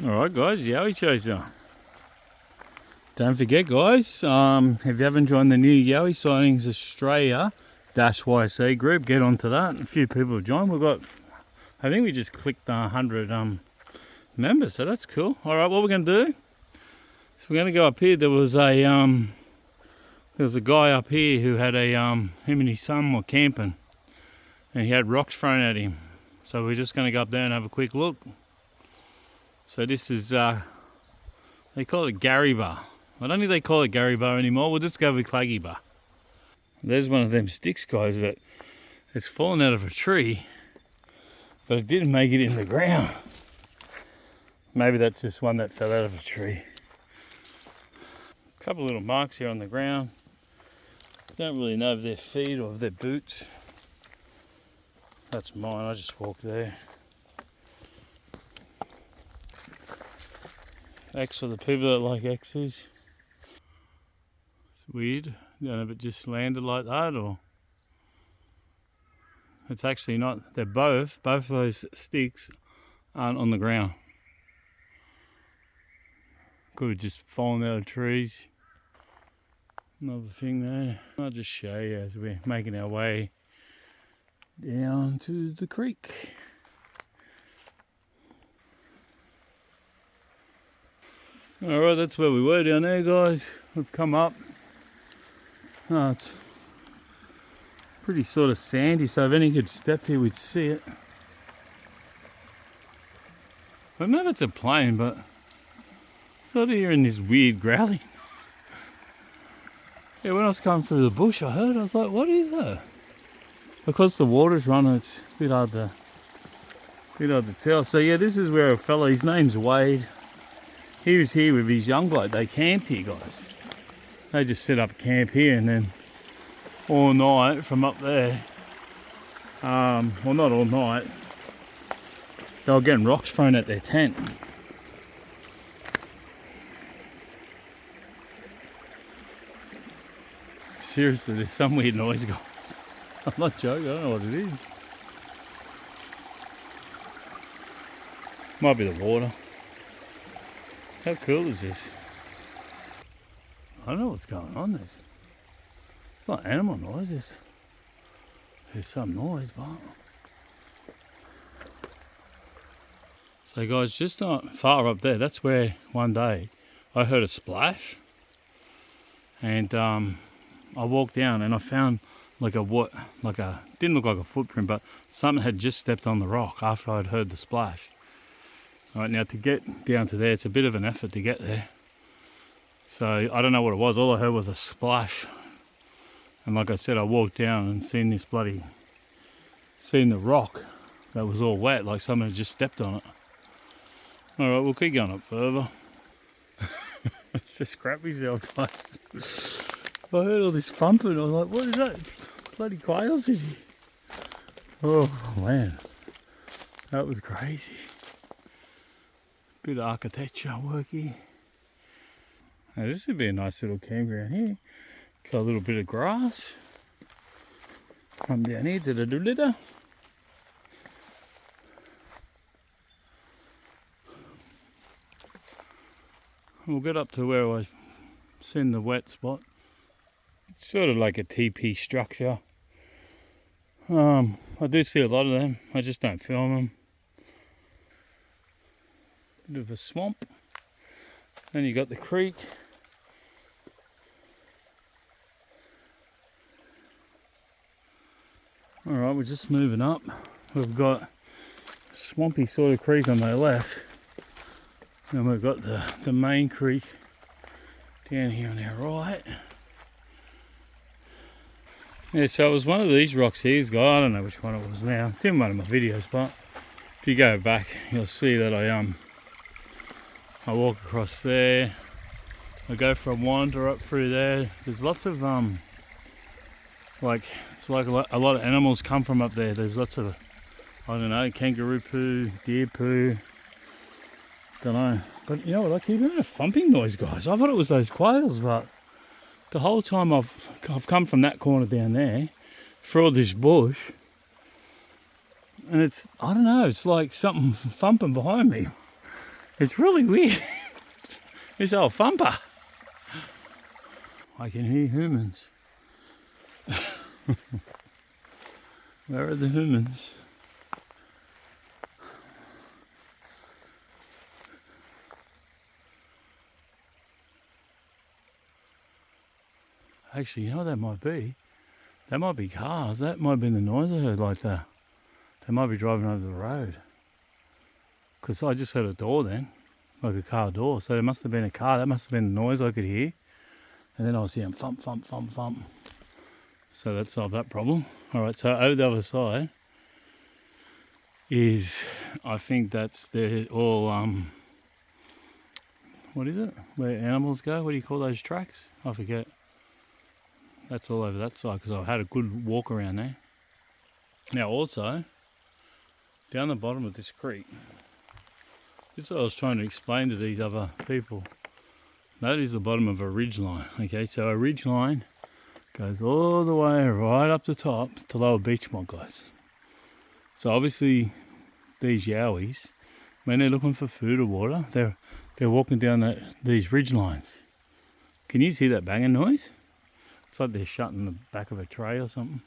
Alright guys, Yowie Chaser. Don't forget guys, if you haven't joined the new Yowie Sightings Australia -YC group, get onto that. A few people have joined. We've got, I think we just clicked 100 members, so that's cool. Alright, what we're going to do, so we're going to go up here. There was a guy up here who had him and his son were camping and he had rocks thrown at him. So we're just going to go up there and have a quick look. So this is, they call it Garibah. I don't think they call it Garibah anymore. We'll just go with Clagiraba. There's one of them sticks, guys, that it's fallen out of a tree, but it didn't make it in the ground. Maybe that's just one that fell out of a tree. A couple little marks here on the ground. Don't really know if they're feet or if they're boots. That's mine, I just walked there. X for the people that like X's. It's weird. I don't know if it just landed like that or it's actually not. They're both of those sticks aren't on the ground. Could have just fallen out of trees. Another thing there. I'll just show you as we're making our way down to the creek. Alright, that's where we were down there, guys. We've come up. Oh, it's pretty sort of sandy, so if any could step here, we'd see it. I don't know if it's a plane, but sort of hearing this weird growling. Yeah, when I was coming through the bush, I was like, what is that? Because the water's running, it's a bit hard to tell. So yeah, this is where a fella, his name's Wade. He was here with his young bloke. They camped here, guys. They just set up camp here and then all night from up there, well, not all night, they were getting rocks thrown at their tent. Seriously, there's some weird noise, guys. I'm not joking, I don't know what it is. Might be the water. How cool is this? I don't know what's going on. It's not animal noise. There's some noise, but. So guys, just not far up there, that's where one day I heard a splash. And I walked down and I found didn't look like a footprint, but something had just stepped on the rock after I'd heard the splash. Right, now to get down to there, it's a bit of an effort to get there. So I don't know what it was. All I heard was a splash. And like I said, I walked down and seen the rock that was all wet, like someone had just stepped on it. Alright, we'll keep going up further. It's just crap myself, guys. I heard all this thumping. I was like, what is that? Bloody quails in here. Oh man, that was crazy. Bit of architecture work here. Now this would be a nice little campground here. Got a little bit of grass. Come down here to the doolittle. We'll get up to where I seen the wet spot. It's sort of like a teepee structure. I do see a lot of them. I just don't film them. Bit of a swamp. Then you got the creek. Alright, we're just moving up. We've got a swampy sort of creek on the left. And we've got the main creek down here on our right. Yeah, so it was one of these rocks here, guys. I don't know which one it was now. It's in one of my videos, but if you go back, you'll see that I walk across there. I go for a wander up through there. There's lots of it's like a lot of animals come from up there. There's lots of, I don't know, kangaroo poo, deer poo. Don't know. But you know what? I keep hearing a thumping noise, guys. I thought it was those quails, but the whole time I've come from that corner down there through all this bush, and it's, I don't know, it's like something thumping behind me. It's really weird. This old thumper. I can hear humans. Where are the humans? Actually, you know what that might be? That might be cars. That might have been the noise I heard like that. They might be driving over the road. Because I just heard a door then. Like a car door. So there must have been a car. That must have been the noise I could hear. And then I was hearing thump, thump, thump, thump. So that solved that problem. Alright, so over the other side is, I think that's all, what is it? Where animals go? What do you call those tracks? I forget. That's all over that side because I've had a good walk around there. Now also, down the bottom of this creek, this is what I was trying to explain to these other people. That is the bottom of a ridge line. Okay, so a ridge line goes all the way right up the top to Lower Beechmont, guys. So obviously these yowies, when they're looking for food or water, they're walking down these ridge lines. Can you see that banging noise? It's like they're shutting the back of a tray or something.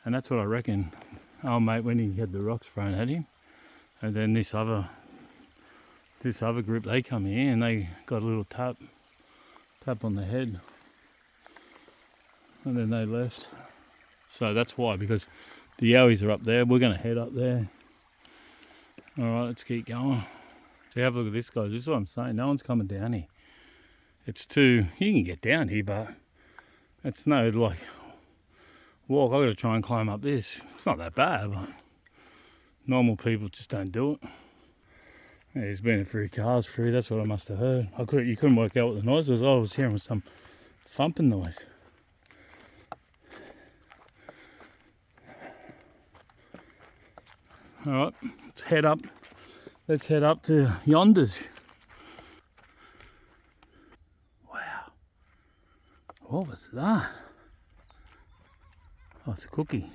And that's what I reckon. Oh mate, when he had the rocks thrown at him, and then this other group, they come here and they got a little tap on the head, and then they left. So that's why, because the yowies are up there. We're going to head up there. All right, let's keep going. So have a look at this, guys. This is what I'm saying. No one's coming down here. It's too. You can get down here, but it's no like walk. I've got to try and climb up this. It's not that bad, but normal people just don't do it. Yeah, there's been a few cars through. That's what I must have heard. You couldn't work out what the noise was. I was hearing some thumping noise. All right, let's head up. Let's head up to Yonders. Wow, what was that? Oh, it's a cookie.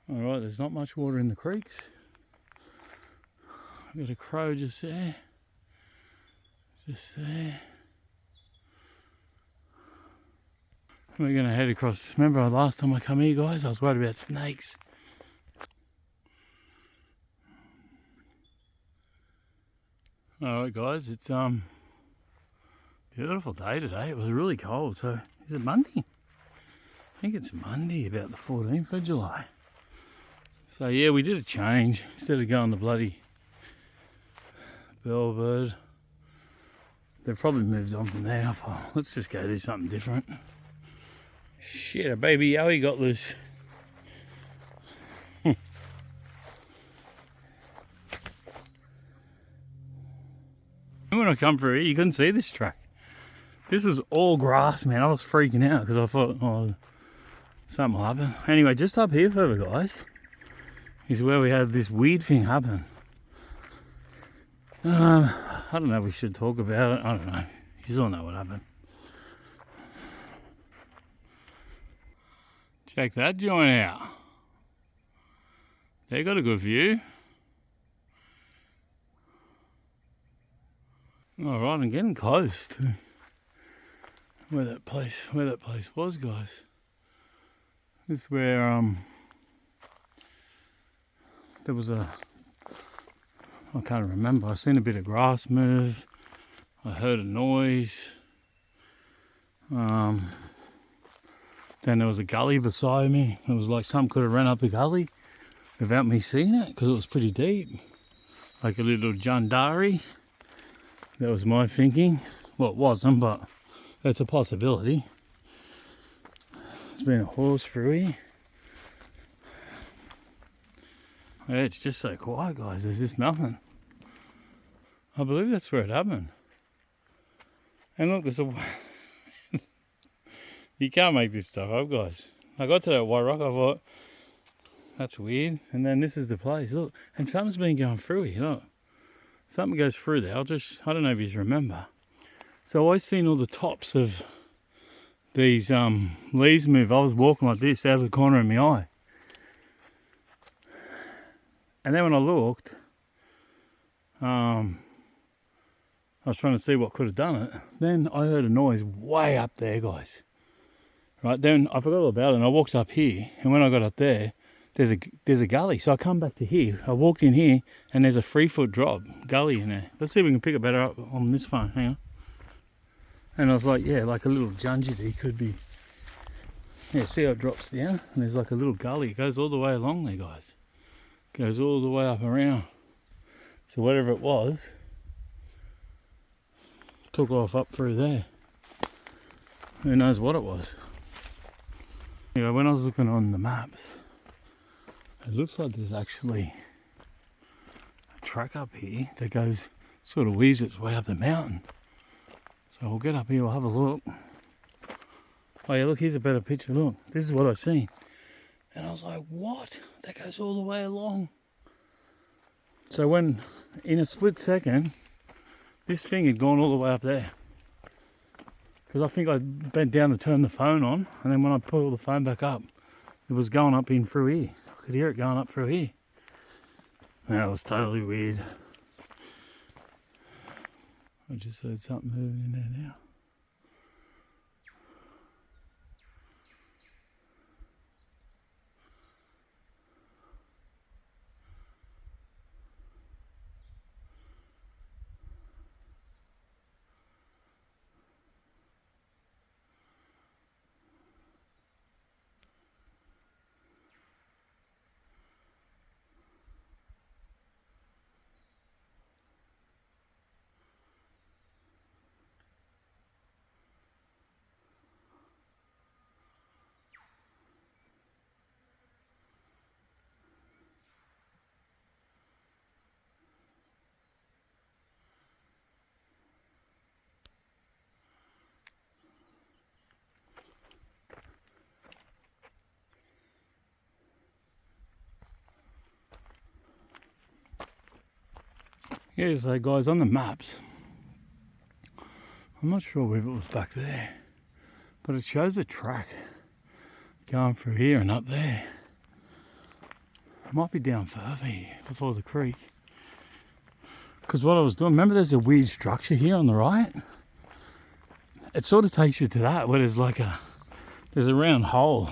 All right, there's not much water in the creeks. I've got a crow just there. Just there. We're going to head across. Remember last time I come here, guys, I was worried about snakes. Alright guys, it's beautiful day today. It was really cold, so is it Monday? I think it's Monday, about the 14th of July. So yeah, we did a change. Instead of going the bloody Bellbird, they've probably moved on from there. I thought, let's just go do something different. Shit, a baby yowie got loose. When I come through here, you couldn't see this track. This was all grass, man. I was freaking out because I thought, oh, something will happen. Anyway, just up here further, guys, is where we had this weird thing happen. I don't know if we should talk about it. I don't know. You all know what happened. Check that joint out. They got a good view. All right, I'm getting close to where that place was, guys. This is where there was I can't remember. I seen a bit of grass move. I heard a noise. Then there was a gully beside me. It was like something could have ran up the gully without me seeing it because it was pretty deep, like a little jundari. That was my thinking. Well, it wasn't, but it's a possibility. There's been a horse through here. Yeah, it's just so quiet, guys. There's just nothing. I believe that's where it happened. And look, there's a... You can't make this stuff up, guys. I got to that white rock, I thought, that's weird. And then this is the place, look. And something's been going through here, look. Something goes through there. I don't know if you remember. So I seen all the tops of these leaves move. I was walking like this out of the corner of my eye. And then when I looked, I was trying to see what could have done it. Then I heard a noise way up there, guys. Right, then I forgot all about it and I walked up here, and when I got up there, there's a gully. So I come back to here. I walked in here and there's a 3-foot drop gully in there. Let's see if we can pick it better up on this phone. Hang on. And I was like, yeah, like a little junjity could be. Yeah, see how it drops down? And there's like a little gully. It goes all the way along there, guys. It goes all the way up around. So whatever it was, took off up through there. Who knows what it was. Anyway, when I was looking on the maps, it looks like there's actually a track up here that goes, sort of weaves its way up the mountain. So we'll get up here, we'll have a look. Oh yeah, look, here's a better picture, look. This is what I've seen. And I was like, what? That goes all the way along. So when, in a split second, this thing had gone all the way up there. Because I think I bent down to turn the phone on, and then when I pulled the phone back up, it was going up in through here. I could hear it going up through here. That was totally weird. I just heard something moving in there now. Yeah, so guys, on the maps, I'm not sure if it was back there, but it shows a track going through here and up there. It might be down further here, before the creek. Because what I was doing, remember there's a weird structure here on the right? It sort of takes you to that, where there's like there's a round hole,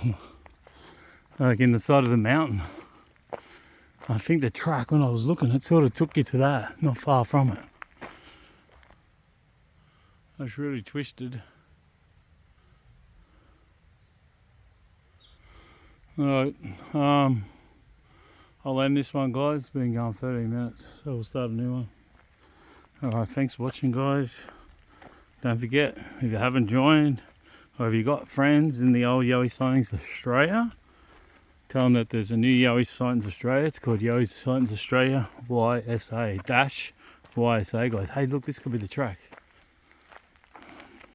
like in the side of the mountain. I think the track, when I was looking, it sort of took you to that, not far from it. That's really twisted. Alright, I'll end this one, guys. It's been going 13 minutes, so we'll start a new one. Alright, thanks for watching, guys. Don't forget, if you haven't joined, or if you got friends in the old Yowie Sightings Australia, tell them that there's a new Yowie Sightings Australia. It's called Yowie Sightings Australia YSA-YSA, guys. Hey, look, this could be the track.